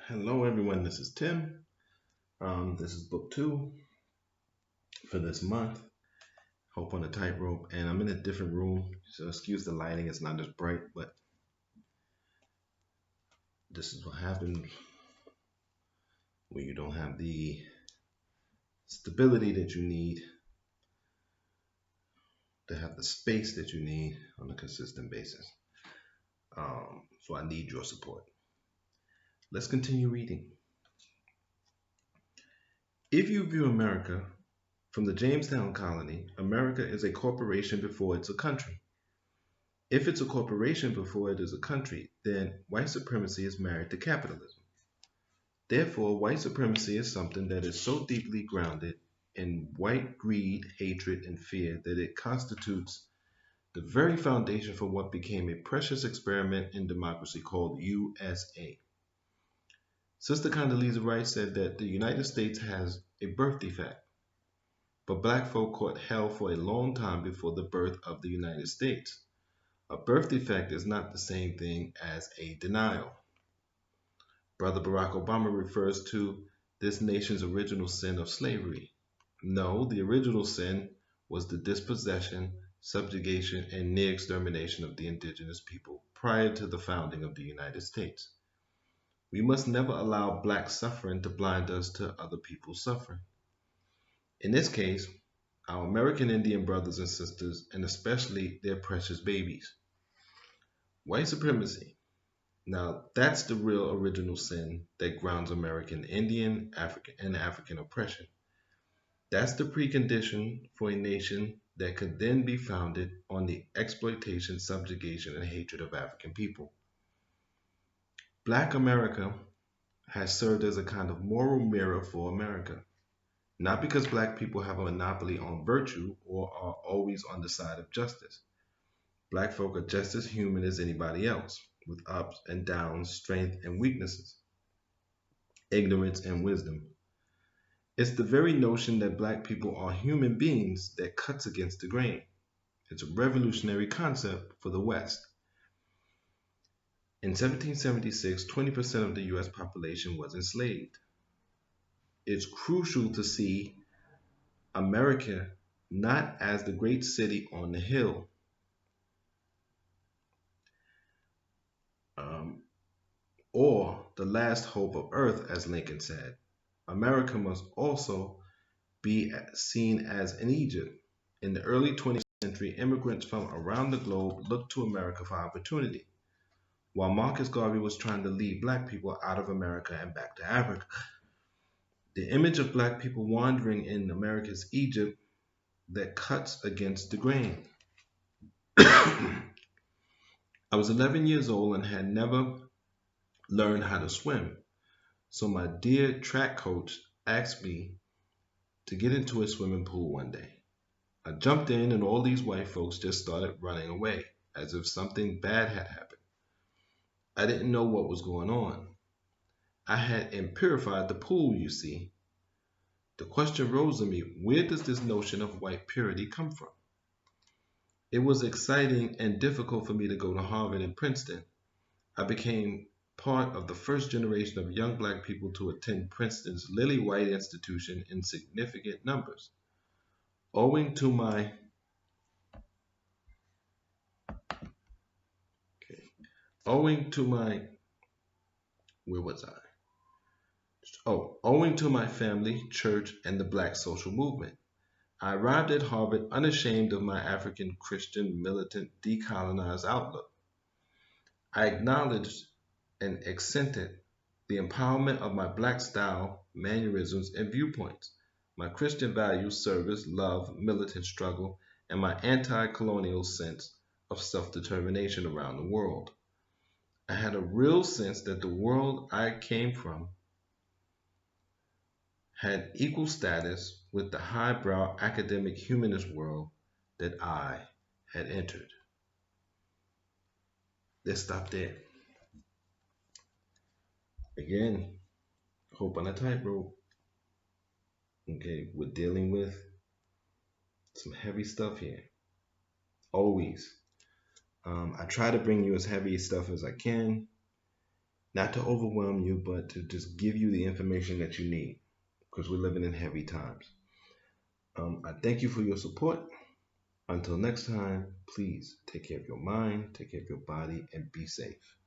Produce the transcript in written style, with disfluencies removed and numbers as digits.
Hello, everyone. This is Tim. This is book two for this month. Hope on a Tightrope, and I'm in a different room, so excuse the lighting. It's not as bright, but this is what happens when you don't have the stability that you need to have the space that you need on a consistent basis. So I need your support. Let's continue reading. If you view America from the Jamestown colony, America is a corporation before it's a country. If it's a corporation before it is a country, then white supremacy is married to capitalism. Therefore, white supremacy is something that is so deeply grounded in white greed, hatred, and fear that it constitutes the very foundation for what became a precious experiment in democracy called USA. Sister Condoleezza Rice said that the United States has a birth defect, but black folk caught hell for a long time before the birth of the United States. A birth defect is not the same thing as a denial. Brother Barack Obama refers to this nation's original sin of slavery. No, the original sin was the dispossession, subjugation, and near extermination of the indigenous people prior to the founding of the United States. We must never allow black suffering to blind us to other people's suffering. In this case, our American Indian brothers and sisters, and especially their precious babies. White supremacy. Now, that's the real original sin that grounds American Indian, African, and African oppression. That's the precondition for a nation that could then be founded on the exploitation, subjugation, and hatred of African people. Black America has served as a kind of moral mirror for America, not because black people have a monopoly on virtue or are always on the side of justice. Black folk are just as human as anybody else, with ups and downs, strength and weaknesses, ignorance and wisdom. It's the very notion that black people are human beings that cuts against the grain. It's a revolutionary concept for the West. In 1776, 20% of the US population was enslaved. It's crucial to see America not as the great city on the hill, um, or the last hope of earth, as Lincoln said. America must also be seen as an Egypt. In the early 20th century, immigrants from around the globe looked to America for opportunity, while Marcus Garvey was trying to lead black people out of America and back to Africa. The image of black people wandering in America's Egypt that cuts against the grain. I was 11 years old and had never learned how to swim, so my dear track coach asked me to get into a swimming pool one day. I jumped in, and all these white folks just started running away, as if something bad had happened. I didn't know what was going on. I had impurified the pool, you see. The question rose in me, where does this notion of white purity come from? It was exciting and difficult for me to go to Harvard and Princeton. I became part of the first generation of young black people to attend Princeton's lily white institution in significant numbers. Owing to my okay, owing to my where was I? Oh, owing to my family, church, and the black social movement. I arrived at Harvard unashamed of my African Christian militant decolonized outlook. I acknowledged and accented the empowerment of my black style, mannerisms, and viewpoints, my Christian values, service, love, militant struggle, and my anti colonial sense of self determination around the world. I had a real sense that the world I came from had equal status with the highbrow academic humanist world that I had entered. Let's stop there. Again, hope on a tightrope. Okay, we're dealing with some heavy stuff here. Always. I try to bring you as heavy stuff as I can. Not to overwhelm you, but to just give you the information that you need because we're living in heavy times. I thank you for your support. Until next time, please take care of your mind, take care of your body, and be safe.